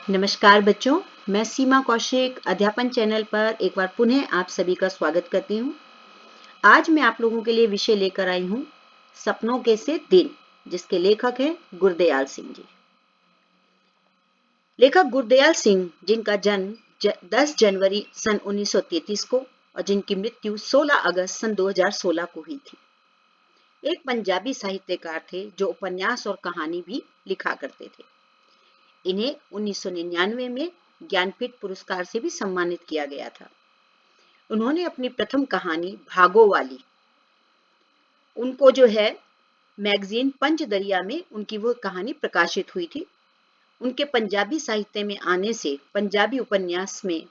नमस्कार बच्चों, मैं सीमा कौशिक अध्यापन चैनल पर एक बार पुनः आप सभी का स्वागत करती हूँ। आज मैं आप लोगों के लिए विषय लेकर आई हूँ सपनों के से दिन, जिसके लेखक हैं गुरदयाल सिंह जी। लेखक गुरदयाल सिंह, जिनका जन्म 10 जनवरी सन 1933 को और जिनकी मृत्यु 16 अगस्त सन 2016 को हुई थी, एक पंजाबी साहित्यकार थे जो उपन्यास और कहानी भी लिखा करते थे। इन्हें 1999 में ज्ञानपीठ पुरस्कार से भी सम्मानित किया गया था। उन्होंने अपनी प्रथम कहानी भागो वाली, उनको जो है मैगजीन पंचदरिया में उनकी वो कहानी प्रकाशित हुई थी। उनके पंजाबी साहित्य में आने से पंजाबी उपन्यास में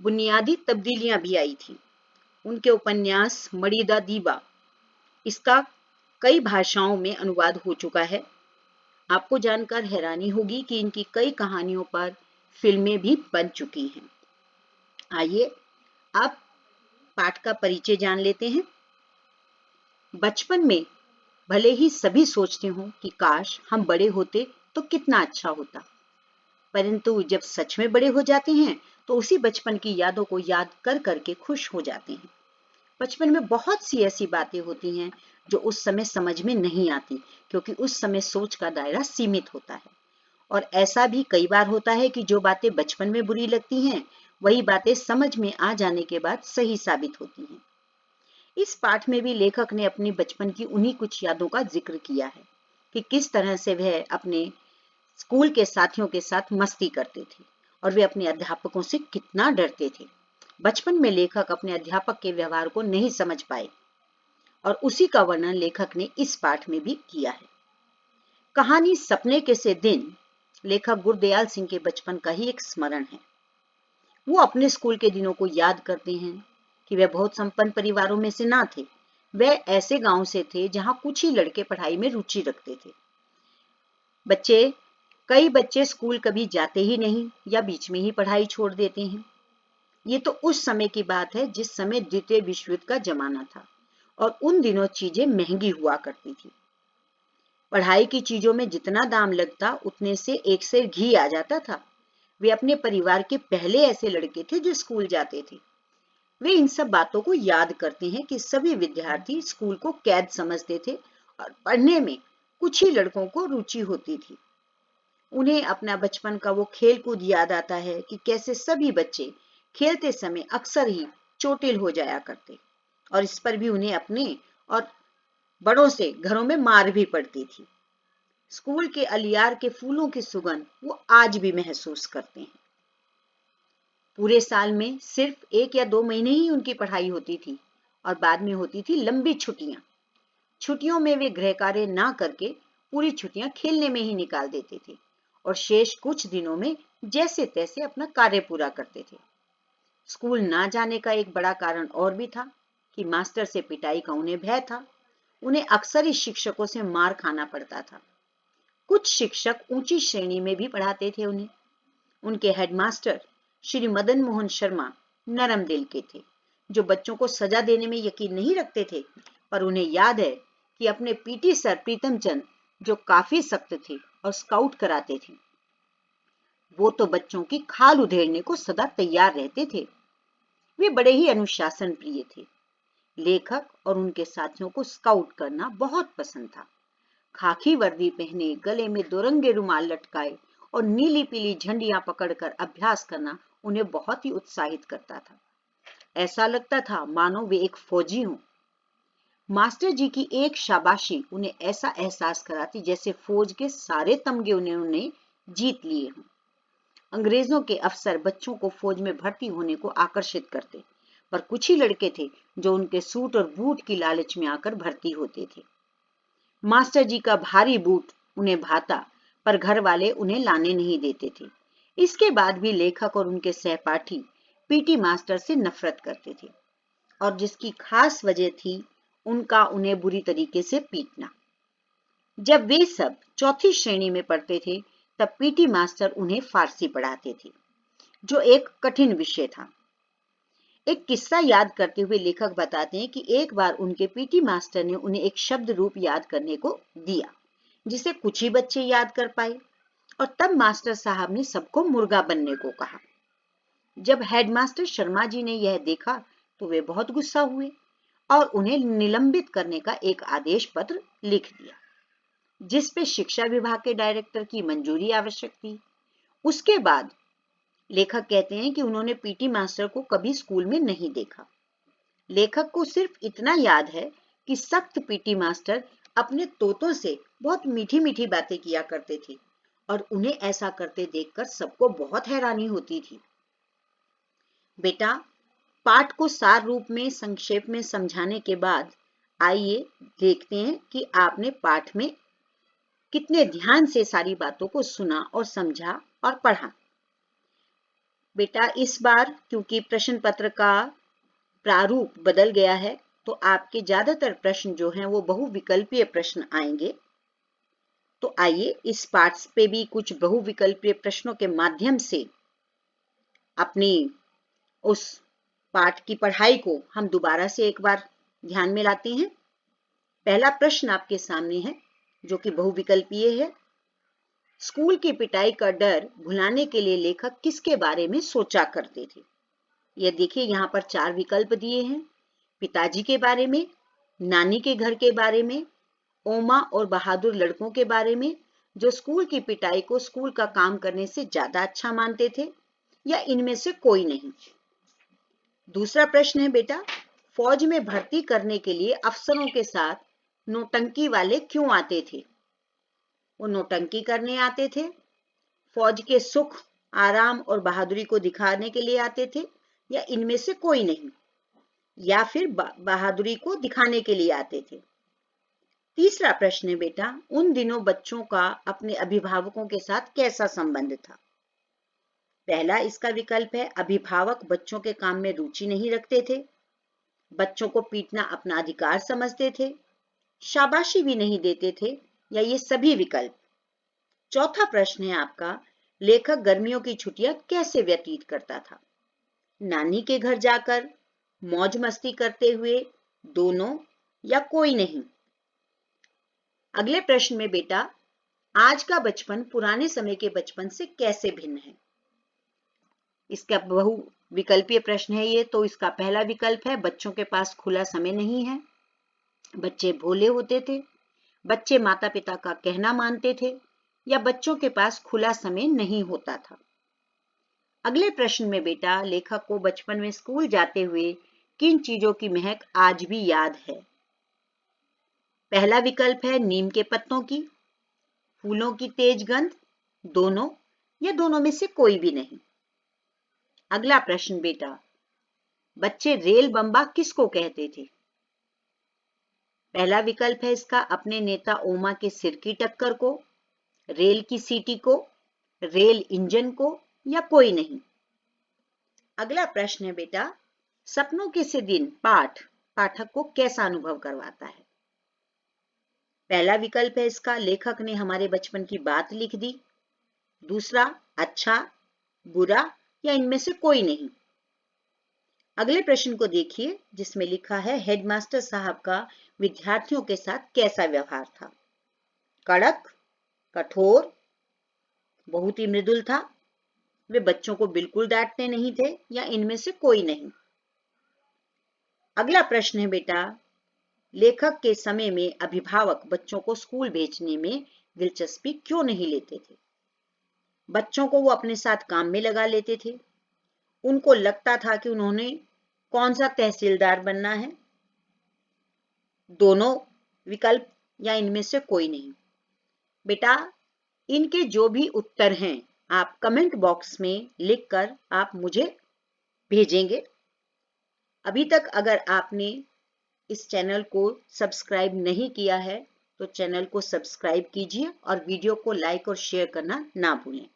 बुनियादी तब्दीलियां भी आई थी। उनके उपन्यास मड़ी दा दीवा, इसका कई भाषाओं में अनुवाद हो चुका है। आपको जानकर हैरानी होगी कि इनकी कई कहानियों पर फिल्में भी बन चुकी हैं। आइए आप पाठ का परिचय जान लेते हैं। बचपन में भले ही सभी सोचते हों कि काश हम बड़े होते तो कितना अच्छा होता, परंतु जब सच में बड़े हो जाते हैं तो उसी बचपन की यादों को याद कर करके खुश हो जाते हैं। बचपन में बहुत सी ऐसी बातें होती हैं जो उस समय समझ में नहीं आती, क्योंकि उस समय सोच का दायरा सीमित होता है। और ऐसा भी कई बार होता है कि जो बातें बचपन में बुरी लगती हैं, वही बातें समझ में आ जाने के बाद सही साबित होती हैं। इस पाठ में भी लेखक ने अपनी बचपन की उन्हीं कुछ यादों का जिक्र किया है कि किस तरह से वह अपने स्कूल के साथियों के साथ मस्ती करते थे और वे अपने अध्यापकों से कितना डरते थे। बचपन में लेखक अपने अध्यापक के व्यवहार को नहीं समझ पाए और उसी का वर्णन लेखक ने इस पाठ में भी किया है। कहानी सपने के से दिन लेखक गुरदयाल सिंह के बचपन का ही एक स्मरण है। वो अपने स्कूल के दिनों को याद करते हैं कि वे बहुत संपन्न परिवारों में से ना थे। वे ऐसे गांव से थे जहां कुछ ही लड़के पढ़ाई में रुचि रखते थे। कई बच्चे स्कूल कभी जाते ही नहीं या बीच में ही पढ़ाई छोड़ देते हैं। ये तो उस समय की बात है जिस समय द्वितीय विश्व युद्ध का जमाना था और उन दिनों चीजें महंगी हुआ करती थी। पढ़ाई की चीजों में जितना दाम लगता उतने से एक सेर घी आ जाता था। वे अपने परिवार के पहले ऐसे लड़के थे जो स्कूल जाते थे। वे इन सब बातों को याद करते हैं कि सभी विद्यार्थी स्कूल को कैद समझते थे और पढ़ने में कुछ ही लड़कों को रुचि होती थी। उन्हें अपना बचपन का वो खेल कूद याद आता है कि कैसे सभी बच्चे खेलते समय अक्सर ही चोटिल हो जाया करते और इस पर भी उन्हें अपने और बड़ों से घरों में मार भी पड़ती थी। स्कूल के अलियार के फूलों की सुगंध वो आज भी महसूस करते हैं। पूरे साल में सिर्फ 1 या 2 महीने ही उनकी पढ़ाई होती थी और बाद में होती थी लंबी छुट्टियां। छुट्टियों में वे गृह कार्य ना करके पूरी छुट्टियां खेलने में ही निकाल देते थे और शेष कुछ दिनों में जैसे तैसे अपना कार्य पूरा करते थे। स्कूल ना जाने का एक बड़ा कारण और भी था कि मास्टर से पिटाई का उन्हें भय था। उन्हें अक्सर ही शिक्षकों से मार खाना पड़ता था। कुछ शिक्षक ऊंची श्रेणी में भी पढ़ाते थे उन्हें। उनके हेडमास्टर श्री मदन मोहन शर्मा नरम दिल के थे, जो बच्चों को सजा देने में यकीन नहीं रखते थे, पर उन्हें याद है कि अपने पीटी सर प्रीतम चंद, जो काफी सख्त थे और स्काउट कराते थे, वो तो बच्चों की खाल उधेड़ने को सदा तैयार रहते थे। वे बड़े ही अनुशासन प्रिय थे। लेखक और उनके साथियों को स्काउट करना बहुत पसंद था। खाकी वर्दी पहने, गले में दोरंगे रुमाल लटकाए और नीली पीली झंडियां पकड़कर अभ्यास करना उन्हें बहुत ही उत्साहित करता था। ऐसा लगता था मानो वे एक फौजी हों। मास्टर जी की एक शाबाशी उन्हें ऐसा एहसास कराती जैसे फौज के सारे तमगे उन्होंने जीत लिए हों। अंग्रेजों के अफसर बच्चों को फौज में भर्ती होने को आकर्षित करते, पर कुछ ही लड़के थे जो उनके सूट और बूट की लालच में आकर भर्ती होते थे। मास्टर जी का भारी बूट उन्हें भाता, पर घर वाले उन्हें लाने नहीं देते थे। इसके बाद भी लेखक और उनके सहपाठी पीटी मास्टर से नफरत करते थे और जिसकी खास वजह थी उनका उन्हें बुरी तरीके से पीटना। जब वे सब चौथी श्रेणी में पढ़ते थे तब पीटी मास्टर उन्हें फारसी पढ़ाते थे, जो एक कठिन विषय था। एक किस्सा याद करते हुए लेखक बताते हैं कि एक बार उनके पीटी मास्टर ने उन्हें एक शब्द रूप याद करने को दिया, जिसे कुछ ही बच्चे याद कर पाए और तब मास्टर साहब ने सबको मुर्गा बनने को कहा। जब हेडमास्टर शर्मा जी ने यह देखा तो वे बहुत गुस्सा हुए और उन्हें निलंबित करने का एक आदेश पत्र लिख दिया, जिस पे शिक्षा विभाग के डायरेक्टर की मंजूरी आवश्यक थी। उसके बाद लेखक कहते हैं कि उन्होंने पीटी मास्टर को कभी स्कूल में नहीं देखा। लेखक को सिर्फ इतना याद है कि सख्त पीटी मास्टर अपने तोतों से बहुत मीठी मीठी बातें किया करते थे और उन्हें ऐसा करते देखकर सबको बहुत हैरानी होती थी। बेटा, पाठ को सार रूप में संक्षेप में समझाने के बाद आइए देखते हैं कि आपने पाठ में कितने ध्यान से सारी बातों को सुना और समझा और पढ़ा। बेटा, इस बार क्योंकि प्रश्न पत्र का प्रारूप बदल गया है तो आपके ज्यादातर प्रश्न जो हैं वो बहुविकल्पीय प्रश्न आएंगे। तो आइए इस पाठ पे भी कुछ बहुविकल्पीय प्रश्नों के माध्यम से अपनी उस पाठ की पढ़ाई को हम दोबारा से एक बार ध्यान में लाते हैं। पहला प्रश्न आपके सामने है जो कि बहुविकल्पीय है। स्कूल की पिटाई का डर भुलाने के लिए लेखक किसके बारे में सोचा करते थे? ये देखिए, यहाँ पर 4 विकल्प दिए हैं। पिताजी के बारे में, नानी के घर के बारे में, ओमा और बहादुर लड़कों के बारे में जो स्कूल की पिटाई को स्कूल का काम करने से ज्यादा अच्छा मानते थे, या इनमें से कोई नहीं। दूसरा प्रश्न है बेटा, फौज में भर्ती करने के लिए अफसरों के साथ नौटंकी वाले क्यों आते थे? वो नौटंकी करने आते थे, फौज के सुख, आराम और बहादुरी को दिखाने के लिए आते थे, या इनमें से कोई नहीं, या फिर बहादुरी को दिखाने के लिए आते थे। तीसरा प्रश्न है बेटा, उन दिनों बच्चों का अपने अभिभावकों के साथ कैसा संबंध था? पहला इसका विकल्प है, अभिभावक बच्चों के काम में रुचि नहीं रखते थे, बच्चों को पीटना अपना अधिकार समझते थे, शाबाशी भी नहीं देते थे, या ये सभी विकल्प। चौथा प्रश्न है आपका, लेखक गर्मियों की छुट्टियां कैसे व्यतीत करता था? नानी के घर जाकर, मौज मस्ती करते हुए, दोनों, या कोई नहीं। अगले प्रश्न में बेटा, आज का बचपन पुराने समय के बचपन से कैसे भिन्न है? इसका बहुविकल्पीय प्रश्न है ये, तो इसका पहला विकल्प है, बच्चों के पास खुला समय नहीं है, बच्चे भोले होते थे, बच्चे माता पिता का कहना मानते थे, या बच्चों के पास खुला समय नहीं होता था। अगले प्रश्न में बेटा, लेखक को बचपन में स्कूल जाते हुए किन चीजों की महक आज भी याद है? पहला विकल्प है नीम के पत्तों की, फूलों की तेज गंध, दोनों, या दोनों में से कोई भी नहीं। अगला प्रश्न बेटा, बच्चे रेल बम्बा किसको कहते थे? पहला विकल्प है इसका, अपने नेता ओमा के सिर की टक्कर को, रेल की सीटी को, रेल इंजन को, या कोई नहीं। अगला प्रश्न है बेटा, सपनों के से दिन पाठ पाठक को कैसा अनुभव करवाता है? पहला विकल्प है इसका, लेखक ने हमारे बचपन की बात लिख दी, दूसरा अच्छा, बुरा, या इनमें से कोई नहीं। अगले प्रश्न को देखिए जिसमें लिखा है, हेडमास्टर साहब का विद्यार्थियों के साथ कैसा व्यवहार था? कड़क, कठोर, बहुत ही मृदुल था, वे बच्चों को बिल्कुल डांटते नहीं थे, या इनमें से कोई नहीं। अगला प्रश्न है बेटा, लेखक के समय में अभिभावक बच्चों को स्कूल भेजने में दिलचस्पी क्यों नहीं लेते थे? बच्चों को वो अपने साथ काम में लगा लेते थे, उनको लगता था कि उन्होंने कौन सा तहसीलदार बनना है, दोनों विकल्प, या इनमें से कोई नहीं। बेटा, इनके जो भी उत्तर हैं आप कमेंट बॉक्स में लिखकर आप मुझे भेजेंगे। अभी तक अगर आपने इस चैनल को सब्सक्राइब नहीं किया है तो चैनल को सब्सक्राइब कीजिए और वीडियो को लाइक और शेयर करना ना भूलें।